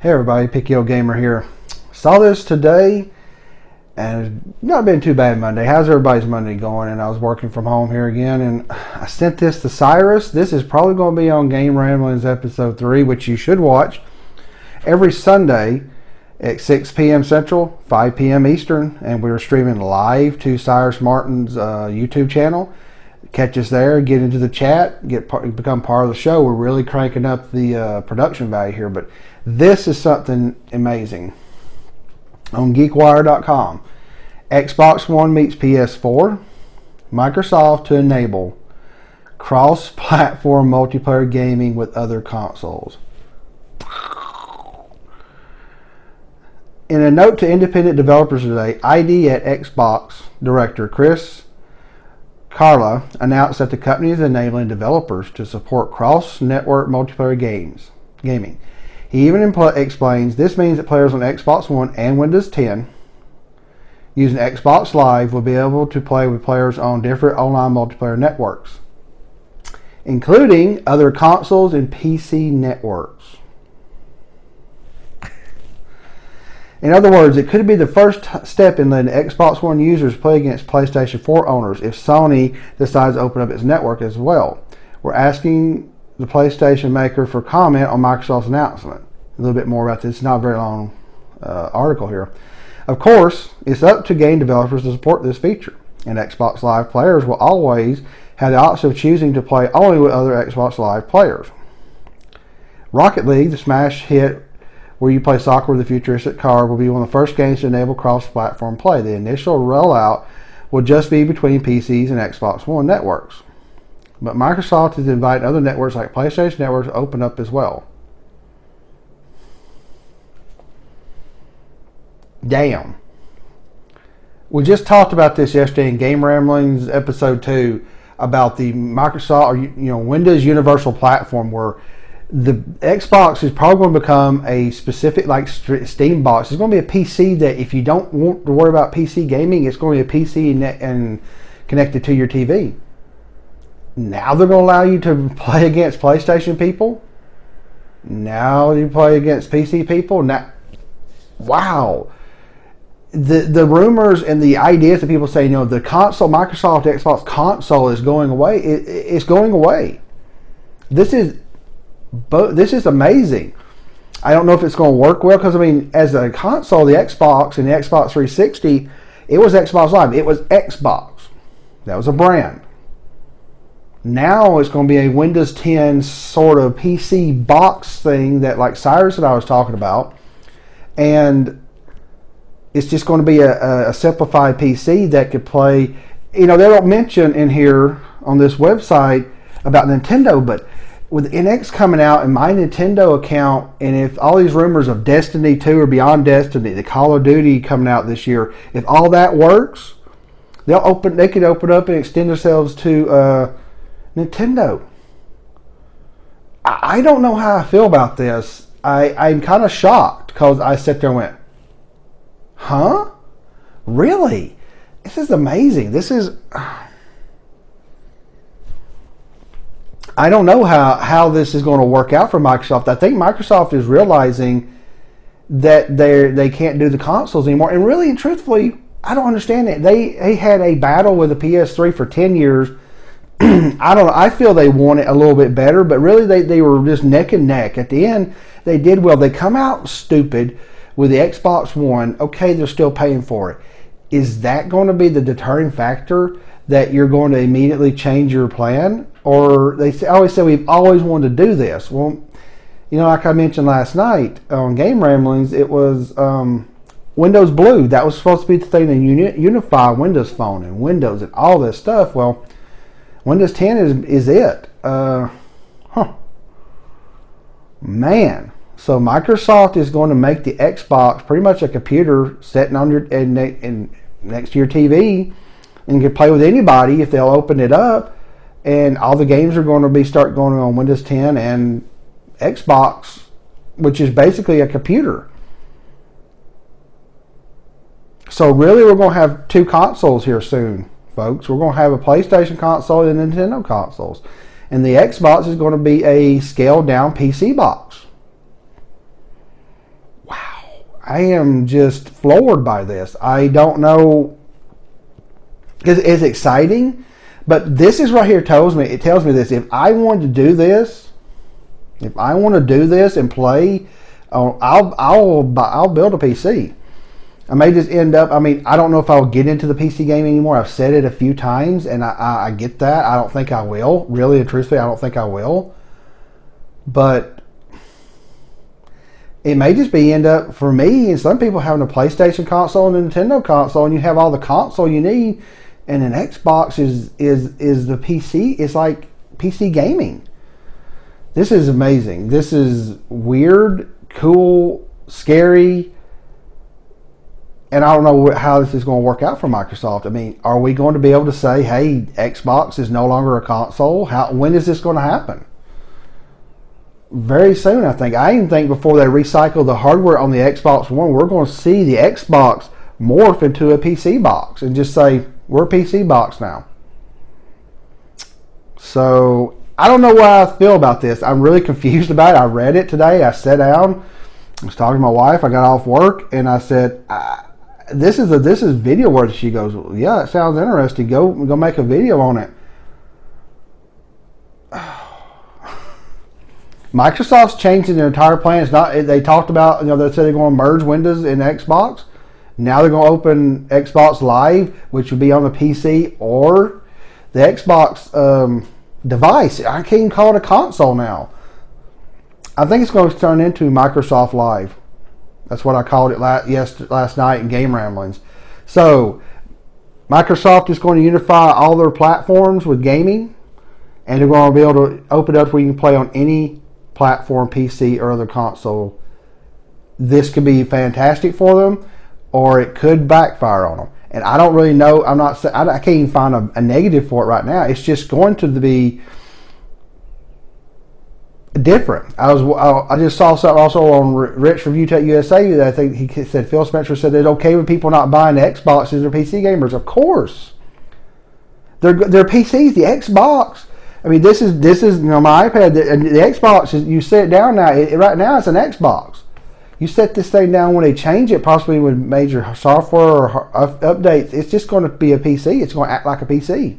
Hey everybody, Picky Gamer here. Saw this today and it's not been too bad Monday. How's everybody's Monday going? And I was working from home here again and I sent this to Cyrus. This is probably going to be on Game Ramblings episode 3, which you should watch every Sunday at 6 p.m. Central, 5 p.m. Eastern. And we're streaming live to Cyrus Martin's YouTube channel. Catch us there, get into the chat, become part of the show. We're really cranking up the production value here, but this is something amazing. On GeekWire.com, Xbox One meets PS4, Microsoft to enable cross-platform multiplayer gaming with other consoles. In a note to independent developers today, ID at Xbox director Chris Carla announced that the company is enabling developers to support cross-network multiplayer gaming. He even explains this means that players on Xbox One and Windows 10 using Xbox Live will be able to play with players on different online multiplayer networks, including other consoles and PC networks. In other words, it could be the first step in letting Xbox One users play against PlayStation 4 owners if Sony decides to open up its network as well. We're asking the PlayStation maker for comment on Microsoft's announcement. A little bit more about this. It's not a very long article here. Of course, it's up to game developers to support this feature, and Xbox Live players will always have the option of choosing to play only with other Xbox Live players. Rocket League, the smash hit where you play soccer with a futuristic car, will be one of the first games to enable cross-platform play. The initial rollout will just be between PCs and Xbox One networks. But Microsoft is inviting other networks like PlayStation Network to open up as well. Damn. We just talked about this yesterday in Game Ramblings episode 2 about the Microsoft or Windows Universal Platform, where the Xbox is probably going to become a specific like Steam box. It's going to be a PC that if you don't want to worry about PC gaming, it's going to be a PC and connected to your TV. Now they're going to allow you to play against PlayStation people. Now you play against PC people. Now, wow. The rumors and the ideas that people say, the console, Microsoft Xbox console is going away. It's going away. This is amazing. I don't know if it's going to work well because, as a console, the Xbox and the Xbox 360, it was Xbox Live. It was Xbox. That was a brand. Now it's going to be a Windows 10 sort of PC box thing that like Cyrus and I was talking about. And it's just going to be a simplified PC that could play. They don't mention in here on this website about Nintendo, but with NX coming out and my Nintendo account, and if all these rumors of Destiny 2 or Beyond Destiny, the Call of Duty coming out this year, if all that works, they could open up and extend themselves to Nintendo. I don't know how I feel about this. I'm kind of shocked because I sat there and went, huh? Really? This is amazing. This is... I don't know how this is going to work out for Microsoft. I think Microsoft is realizing that they can't do the consoles anymore. And really and truthfully, I don't understand it. They had a battle with the PS3 for 10 years. I don't know. I feel they won it a little bit better, but really they were just neck and neck. At the end, they did well. They come out stupid with the Xbox One. Okay, they're still paying for it. Is that going to be the deterring factor that you're going to immediately change your plan? Or they always say we've always wanted to do this. Well, like I mentioned last night on Game Ramblings, it was Windows Blue. That was supposed to be the thing to unify Windows Phone and Windows and all this stuff. Well, Windows 10 is it. Man. So Microsoft is going to make the Xbox pretty much a computer sitting on your and next to your TV, and you can play with anybody if they'll open it up. And all the games are going to start going on Windows 10 and Xbox, which is basically a computer. So really, we're going to have two consoles here soon, folks. We're going to have a PlayStation console and Nintendo consoles. And the Xbox is going to be a scaled down PC box. I am just floored by this. I don't know. It's exciting, but this is right here tells me this. If I wanted to do this, and play, I'll build a PC. I may just end up. I mean, I don't know if I'll get into the PC game anymore. I've said it a few times, and I get that. I don't think I will. Really and truthfully, I don't think I will. But it may just be end up for me and some people having a PlayStation console and a Nintendo console, and you have all the console you need, and an Xbox is the PC. It's like PC gaming. This is amazing. This is weird, cool, scary, and I don't know how this is going to work out for Microsoft. I mean, are we going to be able to say, hey, Xbox is no longer a console? When is this going to happen? Very soon, I think. I even think before they recycle the hardware on the Xbox One, we're going to see the Xbox morph into a PC box and just say, we're a PC box now. So, I don't know what I feel about this. I'm really confused about it. I read it today. I sat down. I was talking to my wife. I got off work, and I said, this is video worthy. She goes, well, yeah, it sounds interesting. Go make a video on it. Microsoft's changing their entire plan. It's not. They talked about, they said they're going to merge Windows and Xbox. Now they're going to open Xbox Live, which will be on the PC or the Xbox device. I can't even call it a console now. I think it's going to turn into Microsoft Live. That's what I called it last night in Game Ramblings. So Microsoft is going to unify all their platforms with gaming, and they're going to be able to open it up where you can play on any platform, PC or other console. This could be fantastic for them, or it could backfire on them. And I don't really know. I can't even find a negative for it right now. It's just going to be different. I just saw something also on Rich Review Tech USA that I think he said Phil Spencer said it's okay with people not buying Xboxes or PC gamers. Of course, they're PCs. The Xbox. I mean, this is my iPad. The Xbox is, you sit down now. Right now, it's an Xbox. You set this thing down when they change it, possibly with major software or updates. It's just going to be a PC. It's going to act like a PC,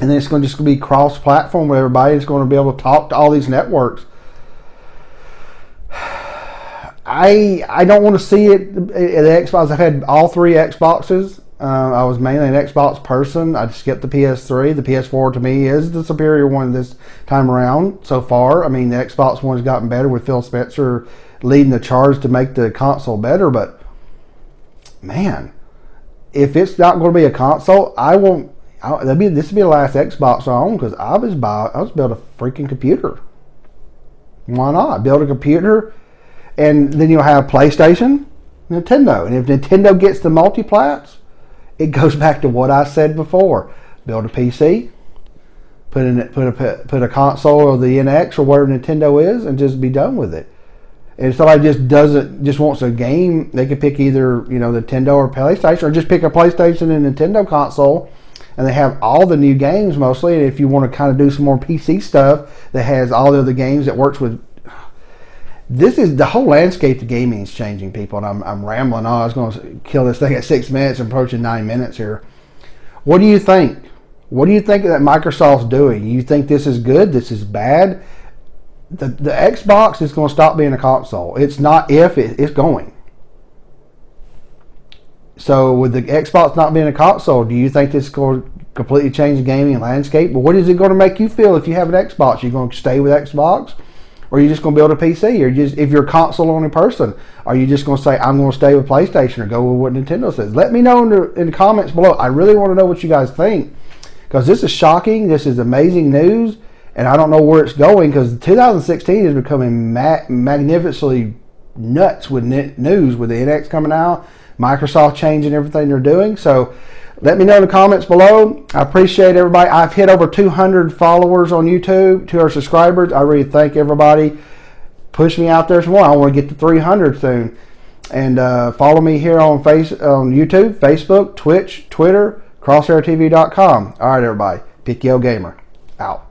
and then it's going to just be cross-platform with everybody. It's going to be able to talk to all these networks. I don't want to see it at the Xbox. I've had all three Xboxes. I was mainly an Xbox person. I skipped the PS3. The PS4 to me is the superior one this time around so far. I mean, the Xbox one has gotten better with Phil Spencer leading the charge to make the console better. But man, if it's not going to be a console, this will be the last Xbox I own, because I was build a freaking computer. Why not build a computer, and then you'll have PlayStation, Nintendo, and if Nintendo gets the multiplats, it goes back to what I said before. Build a PC, put a console or the NX or whatever Nintendo is, and just be done with it. And if somebody just wants a game, they could pick either Nintendo or PlayStation, or just pick a PlayStation and Nintendo console, and they have all the new games mostly. And if you want to kind of do some more PC stuff that has all the other games that works with. This is the whole landscape of gaming is changing, people, and I'm rambling on. I was going to kill this thing at 6 minutes, approaching 9 minutes here. What do you think? What do you think that Microsoft's doing? You think this is good? This is bad? The Xbox is going to stop being a console. It's not if, it's going. So with the Xbox not being a console, do you think this is going to completely change the gaming landscape? But what is it going to make you feel if you have an Xbox? Are you going to stay with Xbox? Or are you just going to build a PC? Or if you're a console-only person, are you just going to say, I'm going to stay with PlayStation or go with what Nintendo says? Let me know in the comments below. I really want to know what you guys think, because this is shocking. This is amazing news, and I don't know where it's going, because 2016 is becoming magnificently nuts with news, with the NX coming out, Microsoft changing everything they're doing. So let me know in the comments below. I appreciate everybody. I've hit over 200 followers on YouTube, 200 subscribers. I really thank everybody. Push me out there some more. I want to get to 300 soon. And follow me here on YouTube, Facebook, Twitch, Twitter, crosshairtv.com. All right, everybody. Pick Yo Gamer. Out.